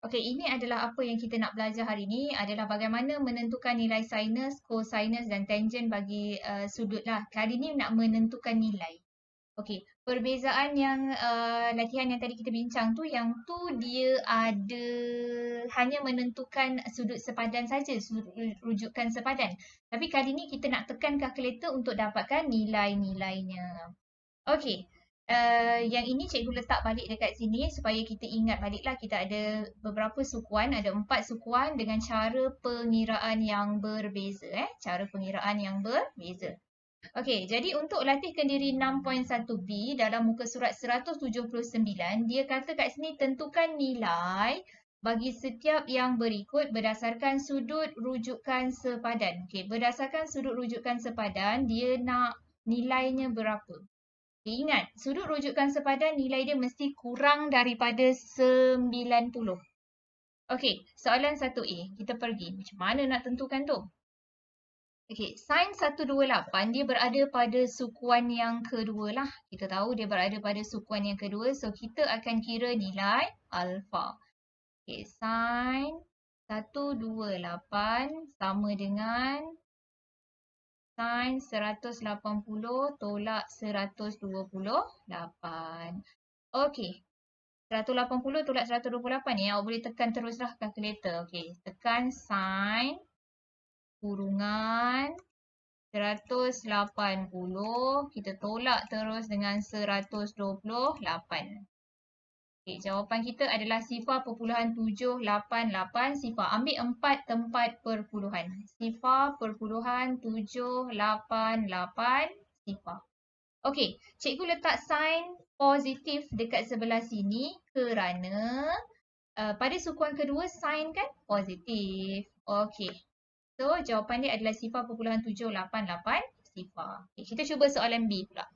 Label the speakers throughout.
Speaker 1: Okey, ini adalah apa yang kita nak belajar hari ini adalah bagaimana menentukan nilai sinus, cosinus dan tangent bagi sudut lah. Kali ini nak menentukan nilai. Okey, perbezaan yang latihan yang tadi kita bincang tu, yang tu dia ada hanya menentukan sudut sepadan saja, sudut rujukan sepadan. Tapi kali ni kita nak tekan kalkulator untuk dapatkan nilai-nilainya. Okey. Yang ini cikgu letak balik dekat sini supaya kita ingat baliklah kita ada beberapa sukuan, ada 4 sukuan dengan cara pengiraan yang berbeza. Cara pengiraan yang berbeza. Okey, jadi untuk latihkan diri 6.1B dalam muka surat 179, dia kata kat sini tentukan nilai bagi setiap yang berikut berdasarkan sudut rujukan sepadan. Okey, berdasarkan sudut rujukan sepadan, dia nak nilainya berapa? Ingat, sudut rujukan sepadan nilai dia mesti kurang daripada 90. Okey, soalan 1A. Kita pergi. Macam mana nak tentukan tu? Okey, sin 128 dia berada pada sukuan yang kedua lah. Kita tahu dia berada pada sukuan yang kedua. So, kita akan kira nilai alfa. Okey, sin 128 sama dengan sin 180 tolak 128. Okey. 180 tolak 128 ni awak boleh tekan teruslah kalkulator. Okey. Tekan sin kurungan 180. Kita tolak terus dengan 128. Okey, jawapan kita adalah sifar perpuluhan 788 sifar. Ambil 4 tempat perpuluhan. Sifar perpuluhan 788 sifar. Okey, cikgu letak sign positif dekat sebelah sini kerana pada sukuan kedua sign kan positif. Okey. So, jawapan dia adalah sifar perpuluhan 788 sifar. Okay, kita cuba soalan B pula.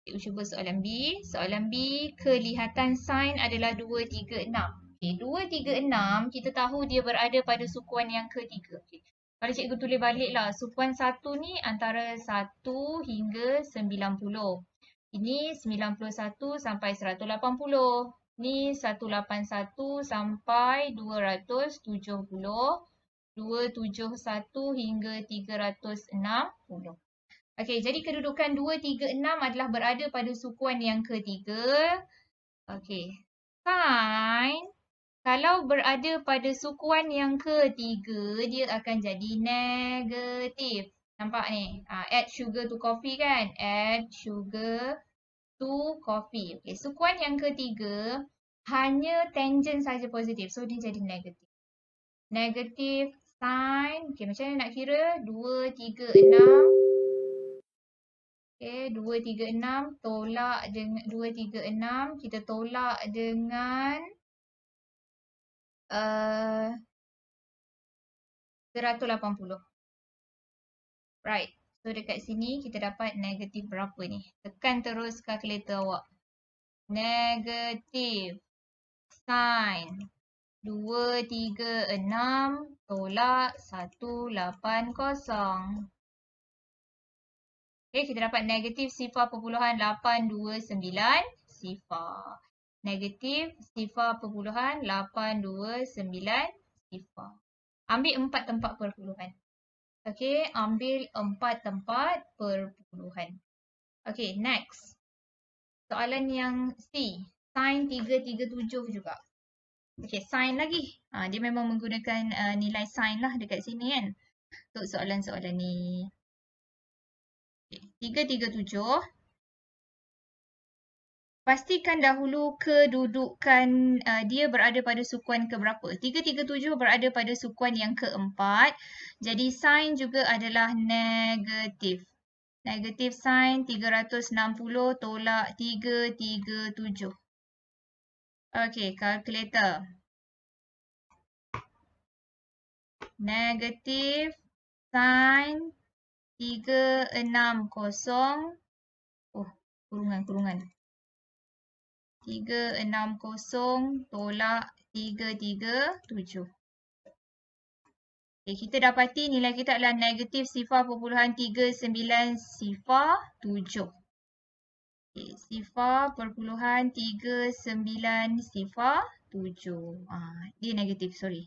Speaker 1: Cikgu cuba soalan B. Soalan B, kelihatan sin adalah 236. Okey, 236 kita tahu dia berada pada sukuan yang ketiga. Okay. Kalau cikgu tulis baliklah, sukuan 1 ni antara 1 hingga 90. Ini 91 sampai 180. Ni 181 sampai 270. 271 hingga 360. Okey, jadi kedudukan 2, 3, 6 adalah berada pada sukuan yang ketiga. Okey. Sin, kalau berada pada sukuan yang ketiga, dia akan jadi negatif. Nampak ni? Add sugar to coffee kan? Add sugar to coffee. Okey, sukuan yang ketiga, hanya tangent saja positif. So, dia jadi negatif. Negatif sin. Okey, macam mana nak kira? 2, 3, 6. Okay, 236 tolak dengan 236 kita tolak dengan 180. Right. So dekat sini kita dapat negatif berapa ni? Tekan terus kalkulator awak. Negatif sin 236 tolak 180. Okay, kita dapat negatif sifar perpuluhan 829 sifar. Negatif sifar perpuluhan 829 sifar. Ambil 4 tempat perpuluhan. Okay, ambil 4 tempat perpuluhan. Okay, next. Soalan yang C. Sin 337 juga. Okay, sin lagi. Dia memang menggunakan nilai sin lah dekat sini kan. Untuk soalan-soalan ni. 337. Pastikan dahulu kedudukan dia berada pada sukuan keberapa. 337 berada pada sukuan yang keempat. Jadi sin juga adalah negatif. Negatif sin 360 tolak 337. Okey, kalkulator. Negatif sin 360. Oh, kurungan. 360 tolak 337. Okay, kita dapati nilai kita adalah negatif sifar perpuluhan 39 sifar 7. Okay, sifar perpuluhan 39 sifar 7. Dia negatif, sorry.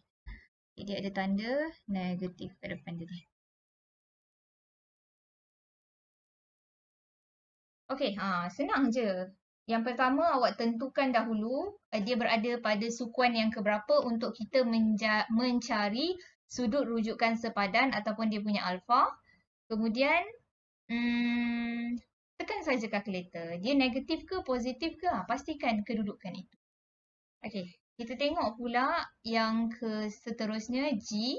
Speaker 1: Okay, dia ada tanda negatif kat depan dia. Okay, senang je. Yang pertama awak tentukan dahulu dia berada pada sukuan yang keberapa untuk kita mencari sudut rujukan sepadan ataupun dia punya alfa. Kemudian tekan saja kalkulator. Dia negatif ke positif ke? Pastikan kedudukan itu. Okey, kita tengok pula yang ke seterusnya G,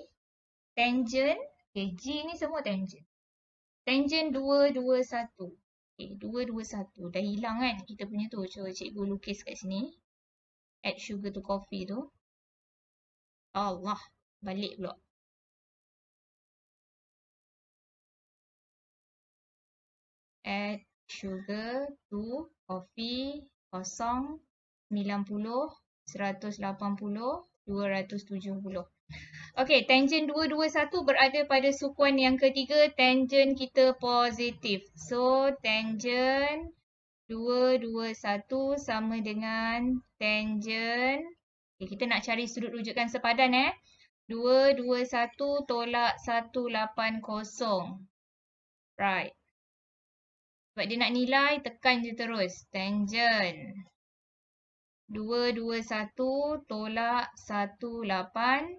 Speaker 1: tangent. Okey, G ni semua tangent. Tangent 221. Okey, 221. Dah hilang kan kita punya tu. Cuba cikgu lukis kat sini. Add sugar to coffee tu. Allah, balik pula. Add sugar to coffee 0, 90, 180, 270. Okey, tangent 221 berada pada sukuan yang ketiga, tangent kita positif. So, tangent 221 sama dengan tangent. Okay, kita nak cari sudut rujukan sepadan 221 tolak 180. Right. Sebab dia nak nilai, tekan je terus. Tangent 221 tolak 180.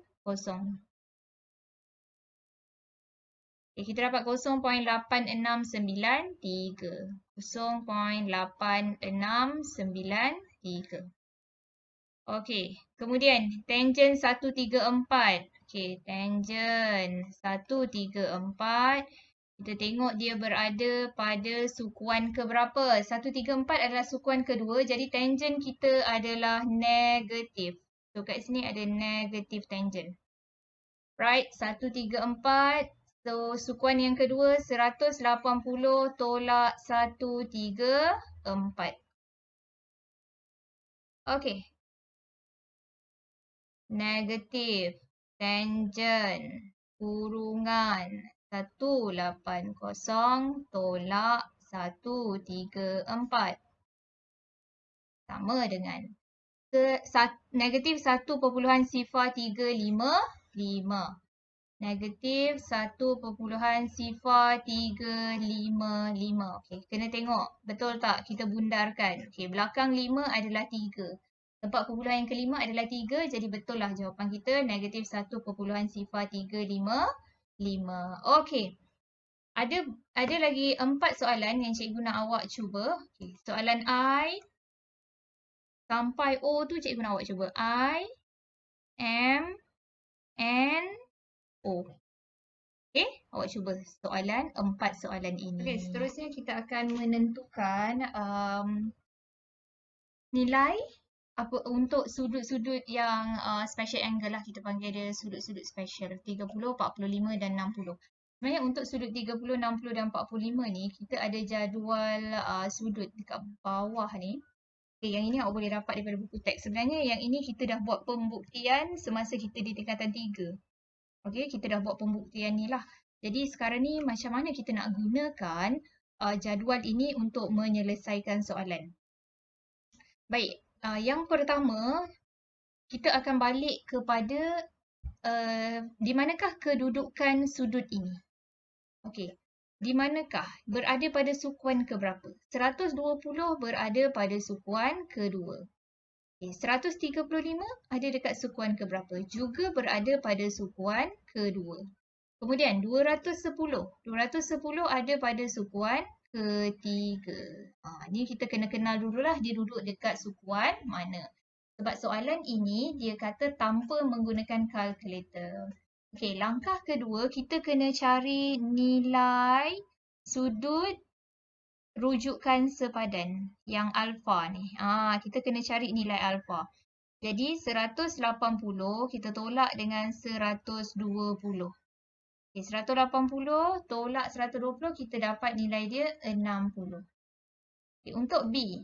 Speaker 1: Okay, kita dapat 0.8693. 0.8693. Okey, kemudian tangent 134. Okey, tangent 134. Kita tengok dia berada pada sukuan keberapa? 134 adalah sukuan kedua. Jadi tangent kita adalah negatif. So kat sini ada negatif tangent. Right, 134. So sukuan yang kedua 180 tolak 134. Okey. Negatif tangent kurungan 180 tolak 134 sama dengan negatif 1.035. Negatif 1.035. Okey, kena tengok betul tak kita bundarkan. Okey, belakang 5 adalah 3. Tempat perpuluhan yang kelima adalah 3. Jadi betul lah jawapan kita negatif 1.035. Okey. Ada lagi 4 soalan yang cikgu nak awak cuba. Okay. Soalan I sampai O tu cikgu nak awak cuba. I, M, N, O. Okay, awak cuba soalan 4 soalan ini. Okay, seterusnya kita akan menentukan nilai apa untuk sudut-sudut yang special angle lah. Kita panggil dia sudut-sudut special 30, 45 dan 60. Sebenarnya untuk sudut 30, 60 dan 45 ni kita ada jadual sudut dekat bawah ni. Okay, yang ini awak boleh dapat daripada buku teks. Sebenarnya yang ini kita dah buat pembuktian semasa kita di tingkatan 3. Okay, kita dah buat pembuktian ni lah. Jadi sekarang ni macam mana kita nak gunakan jadual ini untuk menyelesaikan soalan. Baik, yang pertama kita akan balik kepada di manakah kedudukan sudut ini. Okey, di manakah berada pada sukuan keberapa? 120 berada pada sukuan kedua. Okay, 135 ada dekat sukuan keberapa? Juga berada pada sukuan kedua. Kemudian 210. 210 ada pada sukuan ketiga. Ni kita kena kenal dululah dia duduk dekat sukuan mana. Sebab soalan ini dia kata tanpa menggunakan kalkulator. Okey, langkah kedua kita kena cari nilai sudut rujukan sepadan yang alfa ni. Kita kena cari nilai alfa. Jadi 180 kita tolak dengan 120. Okay, 180 tolak 120 kita dapat nilai dia 60. Okay, untuk B,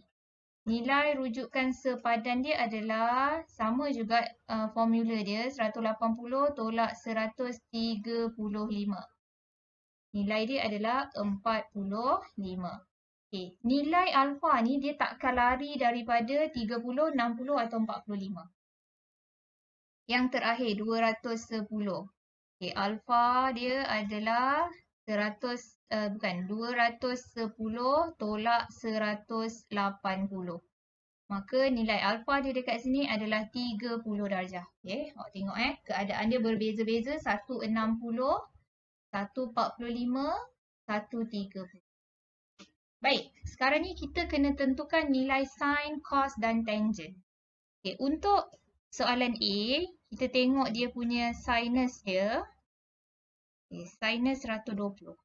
Speaker 1: nilai rujukan sepadan dia adalah sama juga formula dia 180 tolak 135. Nilai dia adalah 45. Okay. Nilai alfa ni dia takkan lari daripada 30, 60 atau 45. Yang terakhir 210. Okay, alfa dia adalah 210 tolak 180. Maka nilai alfa dia dekat sini adalah 30 darjah. Okay, awak tengok keadaan dia berbeza-beza. 160, 145, 130. Baik, sekarang ni kita kena tentukan nilai sin, cos dan tangent. Okay, untuk soalan A, kita tengok dia punya sinus dia. Okay, sinus 120.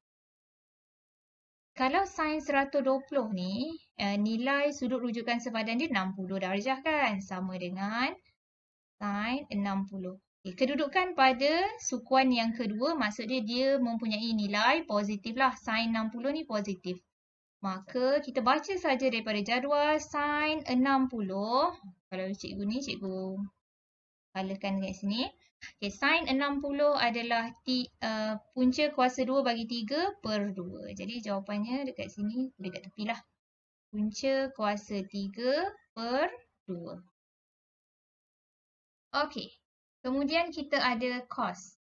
Speaker 1: Kalau sin 120 ni, nilai sudut rujukan sepadan dia 60 darjah kan? Sama dengan sin 60. Okay, kedudukan pada sukuan yang kedua, maksudnya dia mempunyai nilai positif lah. Sin 60 ni positif. Maka kita baca saja daripada jadual sin 60. Kalau cikgu ni, cikgu colourkan kat sini. Okay, sin 60 adalah punca kuasa 2 bagi 3 per 2. Jadi jawapannya dekat sini, dekat tepi lah. Punca kuasa 3 per 2. Okay, kemudian kita ada cos.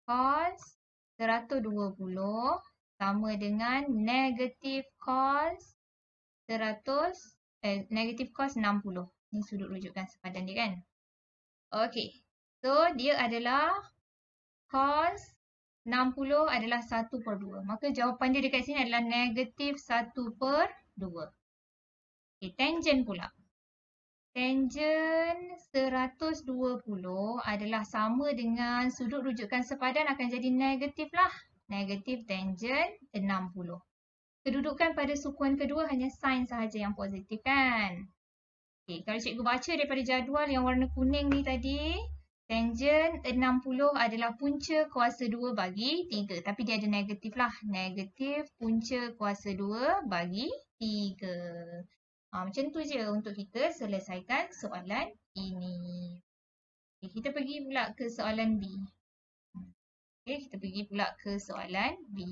Speaker 1: Cos 120 sama dengan negatif cos 60. Ni sudut rujukan sepadan dia kan. Okey. So dia adalah cos 60 adalah 1 per 2. Maka jawapan dia dekat sini adalah negatif 1 per 2. Okey, tangent pula. Tangent 120 adalah sama dengan sudut rujukan sepadan akan jadi negatif lah. Negatif tangent 60. Kedudukan pada sukuan kedua hanya sin sahaja yang positif kan. Okay, kalau cikgu baca daripada jadual yang warna kuning ni tadi, tangent 60 adalah punca kuasa 2 bagi 3. Tapi dia ada negatif lah. Negatif punca kuasa 2 bagi 3. Macam tu je untuk kita selesaikan soalan ini. Okay, kita pergi pula ke soalan B. Okay, kita pergi pula ke soalan B.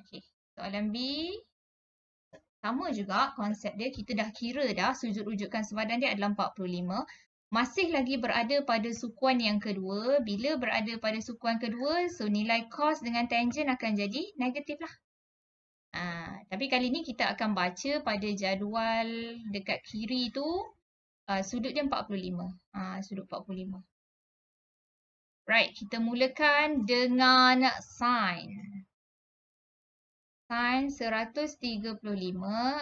Speaker 1: Okay, soalan B. Sama juga konsep dia. Kita dah kira dah sudut rujukan sepadan dia adalah 45. Masih lagi berada pada sukuan yang kedua. Bila berada pada sukuan kedua, so nilai cos dengan tangent akan jadi negatif lah. Tapi kali ni kita akan baca pada jadual dekat kiri tu, sudut dia 45. Sudut 45. Right, kita mulakan dengan sin. Sin 135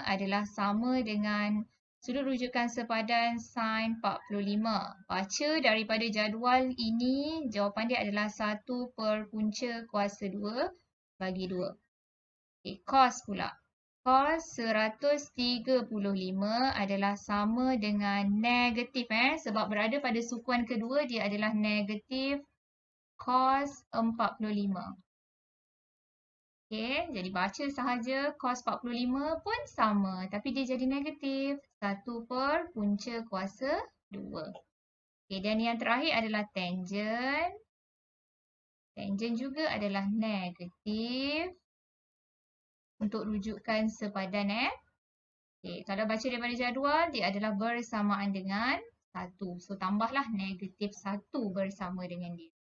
Speaker 1: adalah sama dengan sudut rujukan sepadan sin 45. Baca daripada jadual ini, jawapan dia adalah 1 per punca kuasa 2 bagi 2. Okay, cos pula. Cos 135 adalah sama dengan negatif. Sebab berada pada sukuan kedua, dia adalah negatif cos 45. Okay, jadi baca sahaja cos 45 pun sama. Tapi dia jadi negatif. 1 per punca kuasa 2. Okay, dan yang terakhir adalah tangent. Tangent juga adalah negatif. Untuk rujukan sepadan. Okay, kalau baca daripada jadual, dia adalah bersamaan dengan 1. So, tambahlah negatif 1 bersama dengan dia.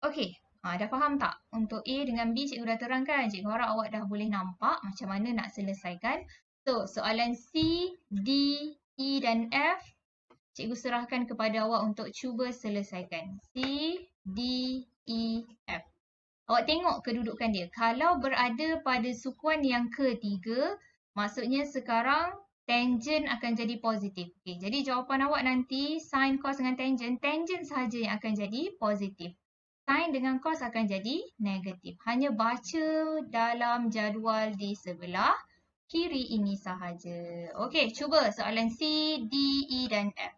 Speaker 1: Okay. Dah faham tak? Untuk A dengan B cikgu dah terangkan. Cikgu harap awak dah boleh nampak macam mana nak selesaikan. So, soalan C, D, E dan F, cikgu serahkan kepada awak untuk cuba selesaikan. C, D, E, F. Awak tengok kedudukan dia. Kalau berada pada sukuan yang ketiga, maksudnya sekarang tangent akan jadi positif. Okay, jadi jawapan awak nanti sin, cos dengan tangent. Tangent sahaja yang akan jadi positif. Sin dengan cos akan jadi negatif. Hanya baca dalam jadual di sebelah kiri ini sahaja. Okey, cuba soalan C, D, E dan F.